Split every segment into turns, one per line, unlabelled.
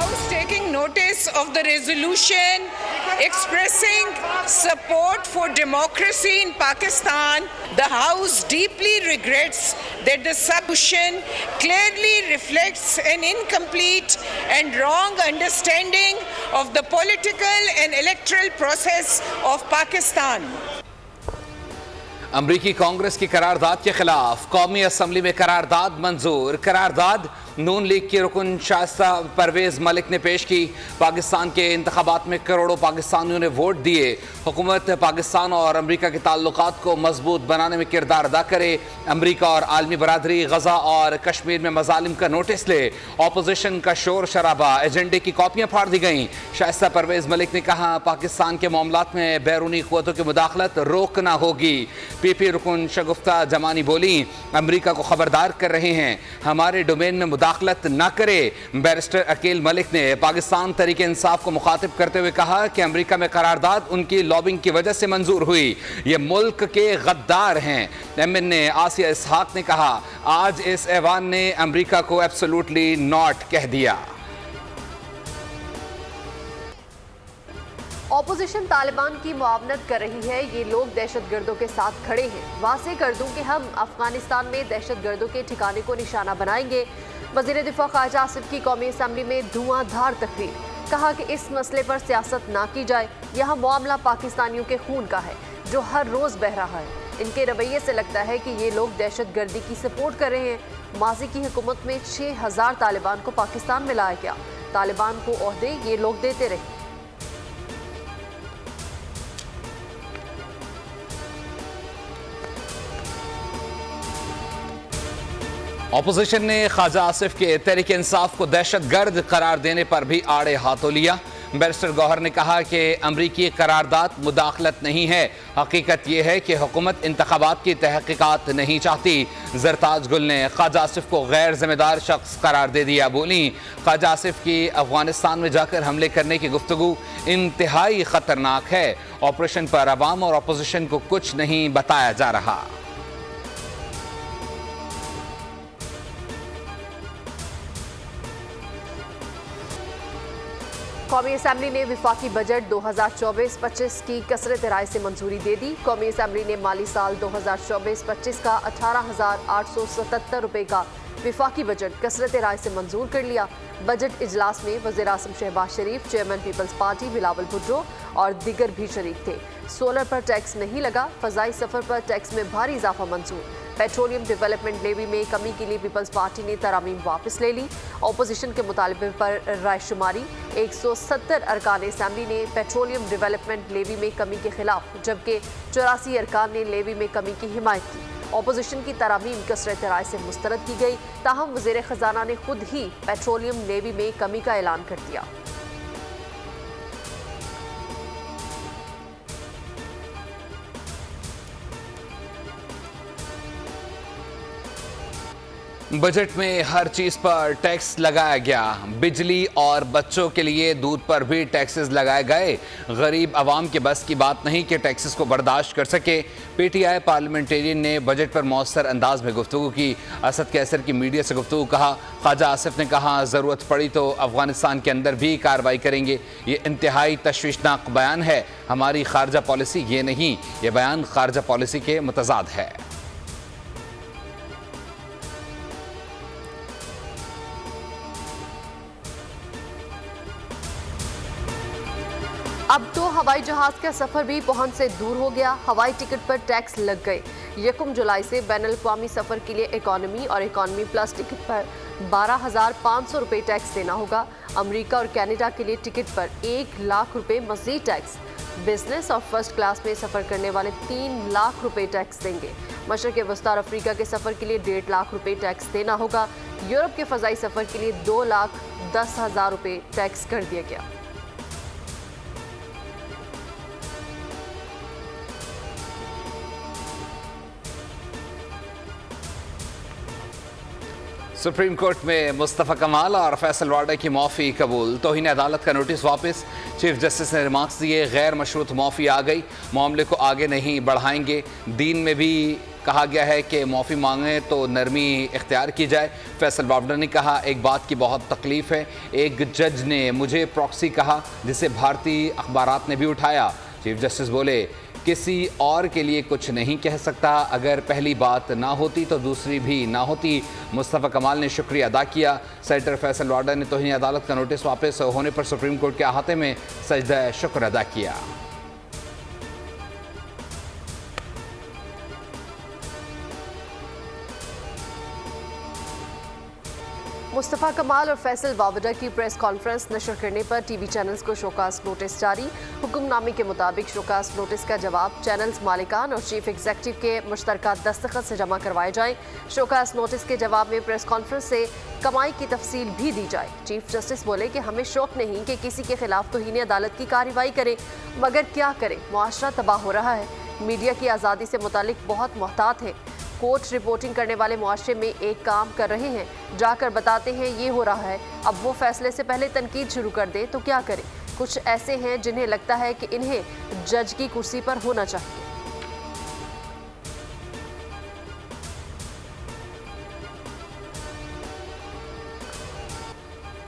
House taking notice of the resolution expressing support for democracy in Pakistan. The House deeply regrets that the submission clearly reflects an incomplete and wrong understanding of the political and electoral process of Pakistan.
अमरीकी कांग्रेस की करारदाद के खिलाफ कौमी assembly में करारदाद मंजूर। करारदाद नून league की रुकन शाइस्ता परवेज मलिक ने पेश की। पाकिस्तान के इंतखाबात में करोड़ों पाकिस्तानियों ने वोट दिए। हुकूमत पाकिस्तान और अमरीका के ताल्लुकात को मजबूत बनाने में किरदार अदा करे। अमरीका और आलमी बरादरी गजा और कश्मीर में मजालिम का नोटिस ले। अपोजिशन का शोर शराबा, एजेंडे की कॉपियां फाड़ दी गईं। शाइस्ता परवेज मलिक ने कहा, पाकिस्तान के मामलात में बैरूनी क़ुव्वतों की मुदाखलत रोकना होगी। पीपी रुकन शगुफ्ता जमानी बोली, अमरीका को खबरदार कर रहे हैं, हमारे डोमेन में मुदाखलत न करे। बैरिस्टर अकील मलिक ने पाकिस्तान तरीके इंसाफ को मुखातिब करते हुए कहा कि अमरीका में करारदाद उनकी लॉबिंग की वजह से मंजूर हुई, ये मुल्क के गद्दार हैं। एमएनए आसिया इसहाक ने कहा, आज इस ऐवान ने अमरीका को एब्सोल्युटली नॉट कह दिया।
ऑपोजिशन तालिबान की मुआवनत कर रही है, ये लोग दहशतगर्दों के साथ खड़े हैं। वासे कर दूं कि हम अफगानिस्तान में दहशतगर्दों के ठिकाने को निशाना बनाएंगे। वज़ीर दिफा ख्वाजा आसिफ की कौमी असम्बली में धुआंधार तकरीर, कहा कि इस मसले पर सियासत ना की जाए, यहाँ मामला पाकिस्तानियों के खून का है जो हर रोज़ बह रहा है। इनके रवैये से लगता है कि ये लोग दहशतगर्दी की सपोर्ट कर रहे हैं। माजी की हुकूमत में 6000 तालिबान को पाकिस्तान में लाया गया, तालिबान को ओहदे ये लोग देते रहे।
अपोजिशन ने ख्वाजा आसिफ के तहरीक इंसाफ को दहशतगर्द करार देने पर भी आड़े हाथों लिया। बैरिस्टर गौहर ने कहा कि अमरीकी करारदाद मुदाखलत नहीं है, हकीकत यह है कि हुकूमत इंतखाबात की तहकीकात नहीं चाहती। जरताज गुल ने ख्वाजा आसिफ को गैर जिम्मेदार शख्स करार दे दिया। बोली, ख्वाजा आसिफ की अफगानिस्तान में जाकर हमले करने की गुफ्तगू इंतहाई खतरनाक है। ऑपरेशन पर अवाम और अपोजिशन को कुछ नहीं बताया जा रहा।
कौमी असम्बली ने विफाकी बजट 2024-25 की कसरत राय से मंजूरी दे दी। कौमी असम्बली ने माली साल 2024-25 का 18,877 रुपए का विफाकी बजट कसरत राय से मंजूर कर लिया। बजट इजलास में वज़ीर आज़म Shahbaz Sharif, chairman Peoples Party Bilawal Bhutto और दीगर भी शरीक थे। सोलर पर टैक्स नहीं लगा। फ़ज़ाई सफ़र पर टैक्स में भारी इजाफा मंजूर। पेट्रोलियम डेवलपमेंट लेवी में कमी के लिए पीपल्स पार्टी ने तरामीम वापस ले ली। अपोजिशन के मुतालबे पर रायशुमारी। 170 अरकान असम्बली ने पेट्रोलियम डेवलपमेंट लेवी में कमी के खिलाफ, जबकि 84 अरकान ने लेवी में कमी की हिमायत की। अपोजिशन की तरामीम कसरत राय से मुस्तरद की गई, ताहम वज़ीर ख़जाना ने खुद ही पेट्रोलियम लेवी में कमी का ऐलान कर दिया।
बजट में हर चीज पर टैक्स लगाया गया। बिजली और बच्चों के लिए दूध पर भी टैक्सेस लगाए गए। गरीब आवाम के बस की बात नहीं कि टैक्सेस को बर्दाश्त कर सके। पीटीआई पार्लियामेंटेरियन ने बजट पर मौसर अंदाज में गुफ्तगू की। असद कैसर की मीडिया से गुफ्तगू कहा। ख्वाजा आसिफ ने कहा, ज़रूरत पड़ी तो अफगानिस्तान के अंदर भी कार्रवाई करेंगे। ये इंतहाई तशवीशनाक बयान है। हमारी खारजा पॉलिसी ये नहीं, ये बयान खारजा पॉलिसी के मुतज़ाद है।
अब तो हवाई जहाज का सफर भी पहुंच से दूर हो गया। हवाई टिकट पर टैक्स लग गए। 1 जुलाई से बैनुल-अक़वामी सफर के लिए इकॉनमी और इकॉनमी प्लस टिकट पर 12,500 रुपये टैक्स देना होगा। अमेरिका और कनाडा के लिए टिकट पर 1 लाख रुपये मजीद टैक्स। बिजनेस और फर्स्ट क्लास में सफर करने वाले 3 लाख रुपये टैक्स देंगे। मशरक़ वस्ती और अफ्रीका के सफर के लिए 1.5 लाख रुपये टैक्स देना होगा। यूरोप के फ़ज़ाई सफर के लिए 2,10,000 रुपये टैक्स कर दिया गया।
सुप्रीम कोर्ट में मुस्तफ़ा कमाल और फैसल वाडा की माफ़ी कबूल। तौहीन अदालत का नोटिस वापस। चीफ जस्टिस ने रिमार्क्स दिए, गैर मशरूत माफ़ी आ गई, मामले को आगे नहीं बढ़ाएंगे। दीन में भी कहा गया है कि माफ़ी मांगे तो नरमी इख्तियार की जाए। फैसल बावडर ने कहा, एक बात की बहुत तकलीफ़ है, एक जज ने मुझे प्रॉक्सी कहा जिसे भारतीय अखबारात ने भी उठाया। चीफ जस्टिस बोले, किसी और के लिए कुछ नहीं कह सकता, अगर पहली बात ना होती तो दूसरी भी ना होती। मुस्तफ़ा कमाल ने शुक्रिया अदा किया। सेनेटर फैसल बावडर ने तौहीन अदालत का नोटिस वापस होने पर सुप्रीम कोर्ट के अहाते में सजदा शुक्र अदा किया।
मुस्तफ़ा कमाल और फैसल बावडर की प्रेस कॉन्फ्रेंस नशर करने पर टीवी चैनल्स को शोकास नोटिस जारी। हुक्मनामे के मुताबिक शोकास नोटिस का जवाब चैनल्स मालिकान और चीफ एग्जीक्यूटिव के मुश्तरका दस्तखत से जमा करवाए जाएं। शोकास नोटिस के जवाब में प्रेस कॉन्फ्रेंस से कमाई की तफसील भी दी जाए। चीफ जस्टिस बोले कि हमें शौक नहीं कि किसी के खिलाफ तौहीन अदालत की कार्रवाई करें, मगर क्या करें, मुआशरा तबाह हो रहा है। मीडिया की आज़ादी से मुतालिक बहुत मोहतात है। कोर्ट रिपोर्टिंग करने वाले मुआशरे में एक काम कर रहे हैं, जाकर बताते हैं ये हो रहा है, अब वो फैसले से पहले तनकीद शुरू कर दे तो क्या करें। कुछ ऐसे हैं जिन्हें लगता है कि इन्हें जज की कुर्सी पर होना चाहिए।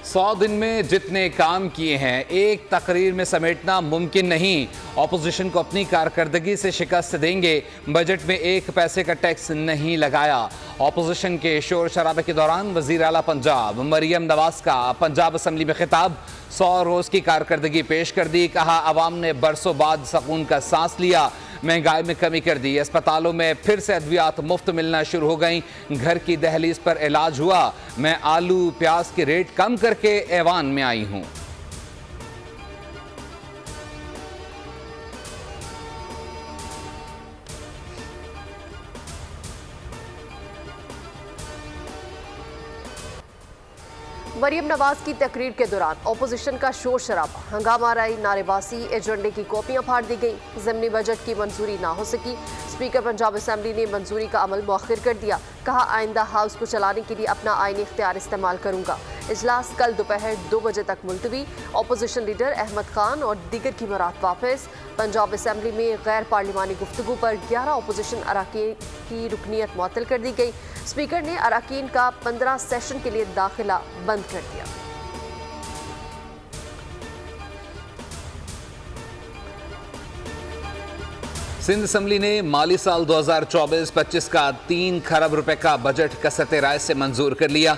100 दिन में जितने काम किए हैं एक तकरीर में समेटना मुमकिन नहीं। ऑपोजिशन को अपनी कारकर्दगी से शिकस्त देंगे। बजट में एक पैसे का टैक्स नहीं लगाया। ऑपोजिशन के शोर शराबे के दौरान वज़ीर आला पंजाब मरियम नवाज का पंजाब असम्बली में खिताब। 100 रोज़ की कारकर्दगी पेश कर दी। कहा, अवाम ने बरसों बाद सुकून का सांस लिया। महंगाई में कमी कर दी। अस्पतालों में फिर से अद्वियात मुफ्त मिलना शुरू हो गई। घर की दहलीज पर इलाज हुआ। मैं आलू प्याज के रेट कम करके ऐवान में आई हूं।
मरियम नवाज की तकरीर के दौरान ऑपोजिशन का शोर शराबा, हंगामा राई, नारेबाजी, एजेंडे की कॉपियां फाड़ दी गई। ज़िमनी बजट की मंजूरी ना हो सकी। स्पीकर पंजाब असम्बली ने मंजूरी का अमल मौखिर कर दिया। कहा, आइंदा हाउस को चलाने के लिए अपना आईनी इख्तियार इस्तेमाल करूंगा। इजलास कल दोपहर 2 बजे तक मुलतवी। ऑपोजिशन लीडर अहमद खान और दीगर की मुराद वापस। पंजाब असम्बली में गैर पार्लिमानी गुफ्तगू पर 11 ऑपोजिशन अराकीन की रुकनीत मुअत्तल कर दी गई। स्पीकर ने अराकीन का 15 सेशन के लिए दाखिला बंद कर दिया।
सिंध असम्बली ने माली साल 2024-25 का 3 खरब रुपए का बजट कसरत राय से मंजूर कर लिया।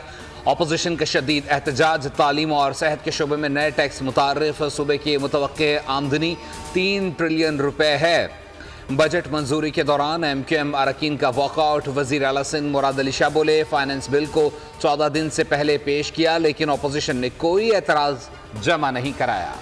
ऑपोजिशन का शदीद एहतजाज, तालीम और सेहत के शोबे में नए टैक्स मुतारिफ। सूबे की मुतवक्के आमदनी 3 ट्रिलियन रुपए है। बजट मंजूरी के दौरान MQM अरकान का वॉकआउट। वज़ीर आला सिंध मुराद अली शाह बोले, फाइनेंस बिल को 14 दिन से पहले पेश किया लेकिन ऑपोजिशन ने कोई एतराज जमा नहीं कराया।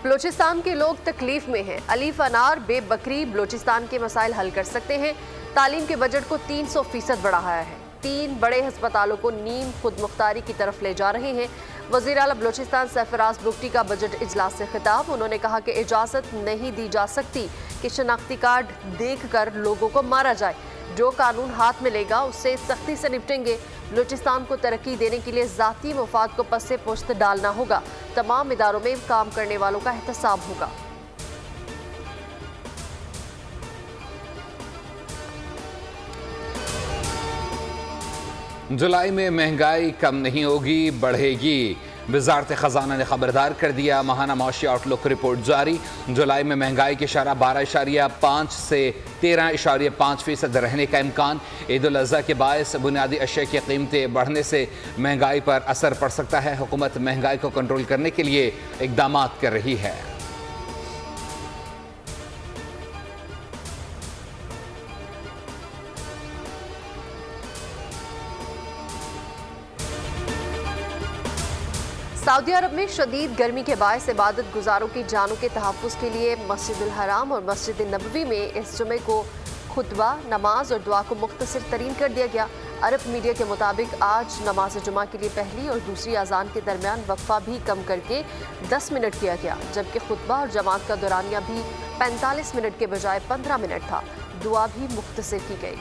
बलोचिस्तान के लोग तकलीफ में हैं। अलीफ अनार बेबकरी बलोचिस्तान के मसाइल हल कर सकते हैं। तालीम के बजट को 300% बढ़ाया है। 3 बड़े अस्पतालों को नीम खुद मुख्तारी की तरफ ले जा रहे हैं। वज़ीर आला बलोचिस्तान सरफराज बुगटी का बजट इजलास से खिताब। उन्होंने कहा कि इजाज़त नहीं दी जा सकती कि शनाख्ती कार्ड देख कर लोगों को मारा जाए। जो कानून हाथ में लेगा उससे सख्ती से निपटेंगे। बलूचिस्तान को तरक्की देने के लिए ज़ाती मफाद को पस्से पुश्त डालना होगा। तमाम इदारों में काम करने वालों का एहतसाब होगा।
जुलाई में महंगाई कम नहीं होगी, बढ़ेगी। वजारत खजाना ने खबरदार कर दिया। माहाना मौशी आउटलुक रिपोर्ट जारी। जुलाई में महंगाई की शरह 12.5 से 13.5% रहने का इम्कान। ईद उल अज़हा के बायस बुनियादी अशिया की कीमतें बढ़ने से महंगाई पर असर पड़ सकता है। हुकूमत महंगाई को कंट्रोल करने के लिए इकदाम कर रही है।
सऊदी अरब में शदीद गर्मी के बायस इबादत गुजारों की जानों के तहफ़्फ़ुज़ के लिए मस्जिदुल हराम और मस्जिद नबवी में इस जुमे को खुतबा, नमाज और दुआ को मुख्तसर तरीन कर दिया गया। अरब मीडिया के मुताबिक आज नमाज जुमा के लिए पहली और दूसरी अजान के दरमियान वक्फा भी कम करके 10 मिनट किया गया, जबकि खुतबा और जमात का दौरानिया भी 45 मिनट के बजाय 15 मिनट था। दुआ भी मुख्तसर की गई।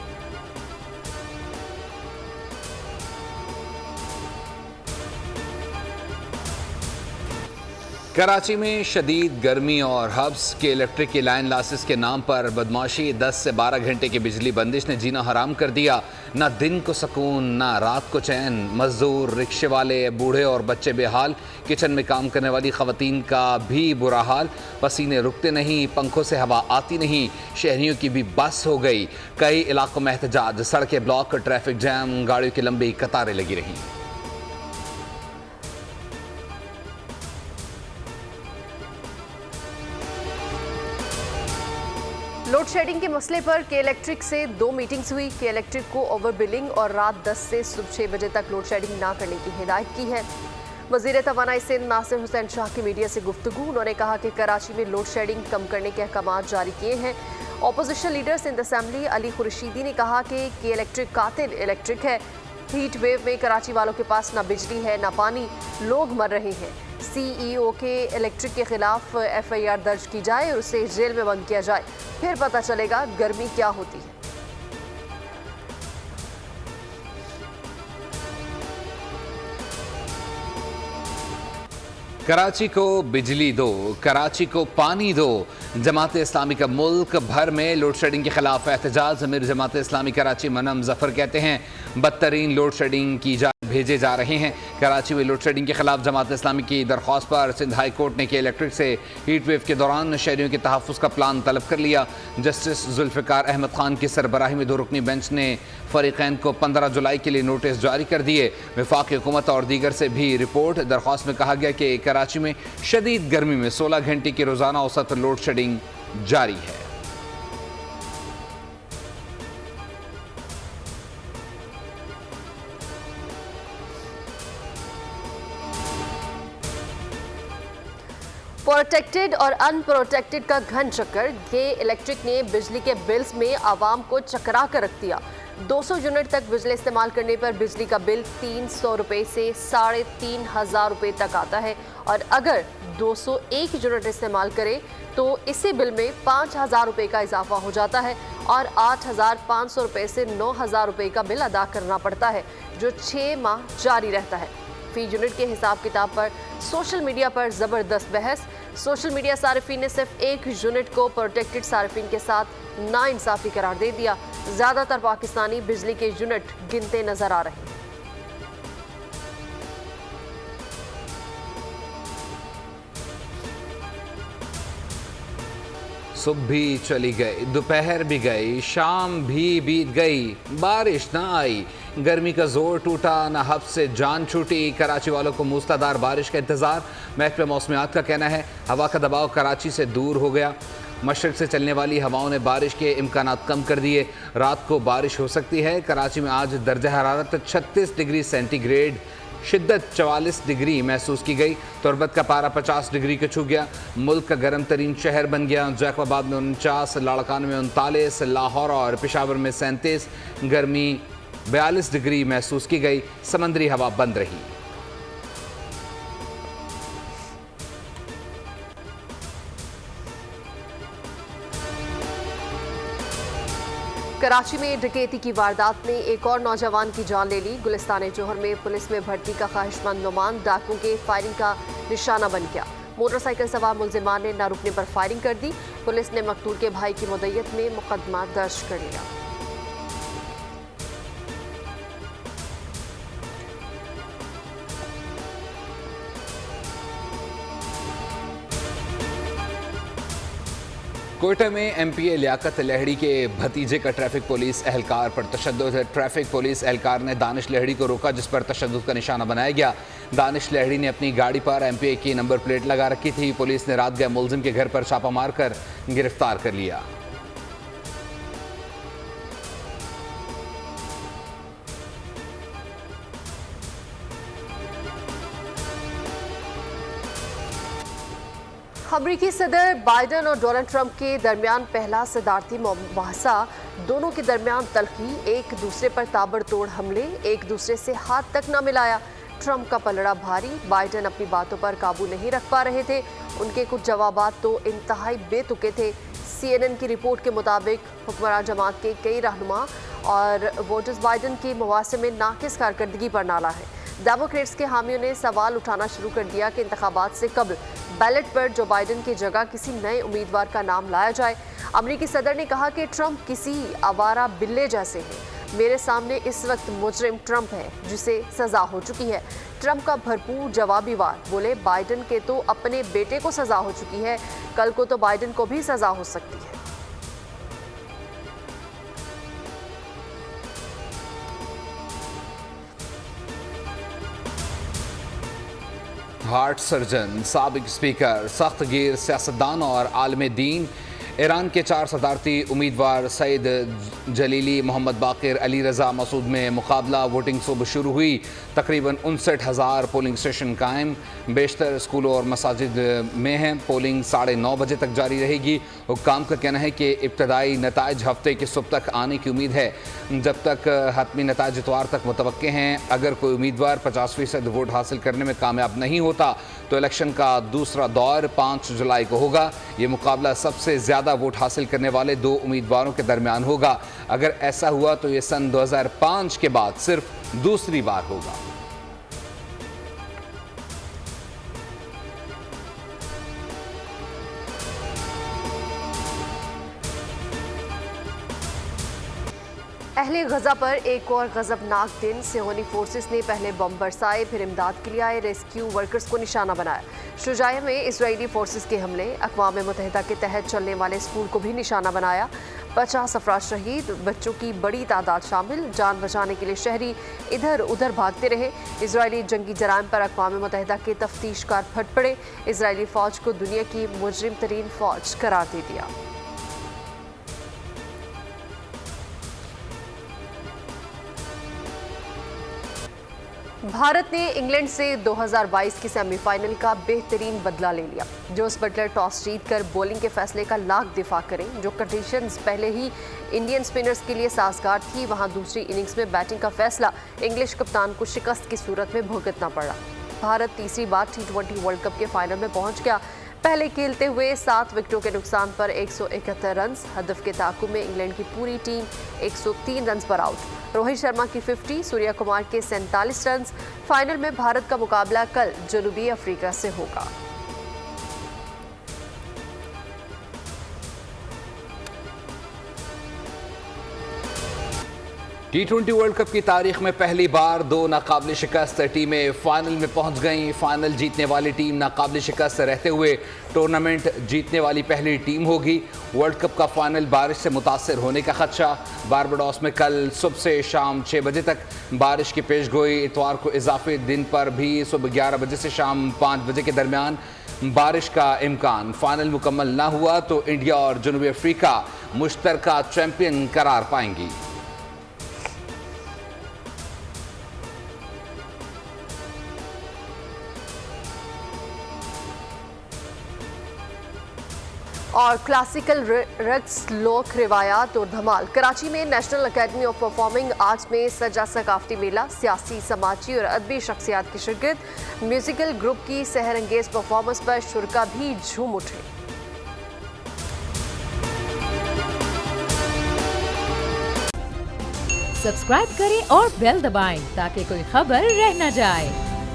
कराची में शदीद गर्मी और हब्स के इलेक्ट्रिक की लाइन लासिस के नाम पर बदमाशी 10 से 12 घंटे की बिजली बंदिश ने जीना हराम कर दिया। ना दिन को सुकून ना रात को चैन। मजदूर, रिक्शे वाले, बूढ़े और बच्चे बेहाल। किचन में काम करने वाली खवातीन का भी बुरा हाल। पसीने रुकते नहीं, पंखों से हवा आती नहीं। शहरियों की भी बस हो गई। कई इलाकों में एहतजाज, सड़कें ब्लॉक, ट्रैफिक जैम, गाड़ियों की लंबी कतारें लगी रहीं।
लोड शेडिंग के मसले पर के इलेक्ट्रिक से 2 मीटिंग्स हुई। के इलेक्ट्रिक को ओवर बिलिंग और रात 10 से सुबह 6 बजे तक लोड शेडिंग ना करने की हिदायत की है। वजीर तवानाई सिंध नासिर हुसैन शाह की मीडिया से गुफ्तगू। उन्होंने कहा कि कराची में लोड शेडिंग कम करने के अहकाम जारी किए हैं। Opposition leader Sindh assembly Ali Khurshidi ने कहा कि के इलेक्ट्रिक कातिल इलेक्ट्रिक है। हीट वेव में कराची वालों के पास ना बिजली है ना पानी, लोग मर रहे हैं। CEO के इलेक्ट्रिक के खिलाफ FIR दर्ज की जाए और उसे जेल में बंद किया जाए, फिर पता चलेगा गर्मी क्या होती है।
कराची को बिजली दो, कराची को पानी दो। जमात इस्लामी का मुल्क भर में लोड शेडिंग के खिलाफ एहतजाज। अमीर जमात इस्लामी कराची मनम जफर कहते हैं बदतरीन लोड शेडिंग की भेजे जा रहे हैं। कराची में लोड शेडिंग के खिलाफ जमात इस्लामी की दरख्वास्त पर सिंध हाई कोर्ट ने के इलेक्ट्रिक से हीट वेव के दौरान शहरियों के तहफ़्फ़ुज़ का प्लान तलब कर लिया। जस्टिस जुल्फ़िकार अहमद खान की सरबराही में 2 रुकनी बेंच ने फ़रीक़ैन को 15 जुलाई के लिए नोटिस जारी कर दिए। वफाक़ी हुकूमत और दीगर से भी रिपोर्ट। दरख्वास्त में कहा गया कि कराची में शदीद गर्मी में 16 घंटे की रोज़ाना औसत लोड शेडिंग जारी है।
प्रोटेक्टेड और अनप्रोटेक्टेड का घन चक्कर। के इलेक्ट्रिक ने बिजली के बिल्स में आवाम को चकरा कर रख दिया। 200 यूनिट तक बिजली इस्तेमाल करने पर बिजली का बिल 300 रुपये से 3,500 रुपये तक आता है और अगर 201 यूनिट इस्तेमाल करें तो इसी बिल में 5,000 रुपये का इजाफा हो जाता है और 8,500 रुपये से 9,000 रुपये का बिल अदा करना पड़ता है, जो 6 माह जारी रहता है। फी यूनिट के हिसाब किताब पर सोशल मीडिया पर ज़बरदस्त बहस। सोशल मीडिया सारिफीन ने सिर्फ 1 यूनिट को प्रोटेक्टेड सारिफीन के साथ नाइंसाफ़ी करार दे दिया। ज़्यादातर पाकिस्तानी बिजली के यूनिट गिनते नजर आ रहे हैं।
सुबह भी चली गई, दोपहर भी गई, शाम भी बीत गई, बारिश ना आई। गर्मी का जोर टूटा, ना हब्स से जान छूटी। कराची वालों को मूसलाधार बारिश का इंतजार। महकमा मौसमियात का कहना है हवा का दबाव कराची से दूर हो गया। मशरक़ से चलने वाली हवाओं ने बारिश के इम्कानात कम कर दिए। रात को बारिश हो सकती है। कराची में आज दर्जा हरारत 36 डिग्री सेंटीग्रेड, शिद्दत 44 डिग्री महसूस की गई। तुरबत का पारा 50 डिग्री को छू गया। मुल्क का गर्म तरीन शहर बन गया। जैकबाबाद में 49, लाड़कान में 39, लाहौर और पेशावर में 37, गर्मी 42 डिग्री महसूस की गई। समंदरी हवा बंद रही।
कराची में डकैती की वारदात ने एक और नौजवान की जान ले ली। गुलिस्तान जोहर में पुलिस में भर्ती का ख्वाहिशमंद नुमान डाकुओं के फायरिंग का निशाना बन गया। मोटरसाइकिल सवार मुलजिमान ने न रुकने पर फायरिंग कर दी। पुलिस ने मकतूल के भाई की मुद्दत में मुकदमा दर्ज कर लिया।
कोयटा में MPA लियाकत लहड़ी के भतीजे का ट्रैफिक पुलिस एहलकार पर तशद्दुद। ट्रैफिक पुलिस एहलकार ने दानिश लहड़ी को रोका, जिस पर तशद्दुद का निशाना बनाया गया। दानिश लहड़ी ने अपनी गाड़ी पर MPA की नंबर प्लेट लगा रखी थी। पुलिस ने रात गए मुलजिम के घर पर छापा मारकर गिरफ्तार कर लिया।
अमरीकी सदर बाइडन और डोनाल्ड ट्रंप के दरमियान पहला सदारती मुबाहसा। दोनों के दरमियान तलखी, एक दूसरे पर ताबड़तोड़ हमले, एक दूसरे से हाथ तक न मिलाया। ट्रंप का पलड़ा भारी। बाइडन अपनी बातों पर काबू नहीं रख पा रहे थे। उनके कुछ जवाबात तो इंतहाई बेतुके थे। CNN की रिपोर्ट के मुताबिक हुक्मरान जमात के कई रहनुमा और वोटर्स बाइडन के मुवासे में नाकिस कारकर्दगी पर नाला है। डेमोक्रेट्स के हामियों ने सवाल उठाना शुरू कर दिया कि इंतखाबात से कबल बैलेट पर जो बाइडेन की जगह किसी नए उम्मीदवार का नाम लाया जाए। अमेरिकी सदर ने कहा कि ट्रंप किसी आवारा बिल्ले जैसे हैं। मेरे सामने इस वक्त मुजरिम ट्रंप है जिसे सजा हो चुकी है। ट्रंप का भरपूर जवाबी वार। बोले बाइडेन के तो अपने बेटे को सजा हो चुकी है, कल को तो बाइडेन को भी सजा हो सकती है।
हार्ट सर्जन, साबिक स्पीकर, सख्त गिर सियासतदान और आलम दीन ईरान के 4 सदारती उम्मीदवार सईद जलीली, मोहम्मद बाकिर, अली रजा मसूद में मुकाबला। वोटिंग सुबह शुरू हुई। तकरीबन 59,000 पोलिंग स्टेशन कायम, बेशतर स्कूलों और मसाजिद में हैं। पोलिंग 9:30 बजे तक जारी रहेगी। हुक्काम का कहना है कि इब्तदाई नताइज हफ्ते की सुबह तक आने की उम्मीद है, जब तक हतमी नताइज इतवार तक मुतवक्के हैं। अगर कोई उम्मीदवार 50% वोट हासिल करने में कामयाब नहीं होता तो इलेक्शन का दूसरा दौर 5 जुलाई को होगा। ये मुकाबला सबसे ज़्यादा वोट हासिल करने वाले 2 उम्मीदवारों के दरमियान होगा। अगर ऐसा हुआ तो ये सन 2005 के बाद सिर्फ दूसरी बार होगा।
अहले गजा पर एक और गजबनाक दिन। सियोनी फोर्सेस ने पहले बम बरसाए, फिर इमदाद के लिए आए रेस्क्यू वर्कर्स को निशाना बनाया। शुजाया में इजरायली फोर्सेस के हमले, अक़वाम मुत्तहिदा के तहत चलने वाले स्कूल को भी निशाना बनाया। 50 अफराद शहीद, बच्चों की बड़ी तादाद शामिल। जान बचाने के लिए शहरी इधर उधर भागते रहे। इजरायली जंगी जराइम पर अक़वाम मुत्तहिदा के तफ्तीशकार फट पड़े। इजरायली फ़ौज को दुनिया की मुजरिम तरीन फ़ौज करार दे दिया। भारत ने इंग्लैंड से 2022 की सेमीफाइनल का बेहतरीन बदला ले लिया। जोस बटलर टॉस जीतकर बॉलिंग के फैसले का लाख दिफा करें। जो कंडीशंस पहले ही इंडियन स्पिनर्स के लिए साजगार थी, वहां दूसरी इनिंग्स में बैटिंग का फैसला इंग्लिश कप्तान को शिकस्त की सूरत में भुगतना पड़ा। भारत तीसरी बार T20 वर्ल्ड कप के फाइनल में पहुंच गया। पहले खेलते हुए 7 विकेटों के नुकसान पर 171 रन। हदफ के ताकुब में इंग्लैंड की पूरी टीम 103 रन पर आउट। रोहित शर्मा की 50, सूर्या कुमार के 47 रन। फाइनल में भारत का मुकाबला कल जनूबी अफ्रीका से होगा।
T20 वर्ल्ड कप की तारीख में पहली बार 2 नाकाबिल शिकस्त टीमें फाइनल में पहुंच गईं। फाइनल जीतने वाली टीम नाकाबिल शिकस्त रहते हुए टूर्नामेंट जीतने वाली पहली टीम होगी। वर्ल्ड कप का फाइनल बारिश से मुतासर होने का खदशा। बारबाडोस में कल सुबह से शाम 6 बजे तक बारिश की पेशगोई। इतवार को इजाफी दिन पर भी सुबह 11 बजे से शाम 5 बजे के दरमियान बारिश का इम्कान। फाइनल मुकम्मल ना हुआ तो इंडिया और जनूबी अफ्रीका मुश्तरका चैंपियन करार पाएंगी।
और क्लासिकल रक्स, लोक रिवायात और धमाल। कराची में national academy of performing arts में सजा सकाफती मेला। सियासी, समाजी और अदबी शख्सियात की शिरकत। म्यूजिकल ग्रुप की सहर अंगेज परफॉर्मेंस पर शुरका भी झूम उठे।
सब्सक्राइब करें और बेल दबाएं ताकि कोई खबर रह न जाए।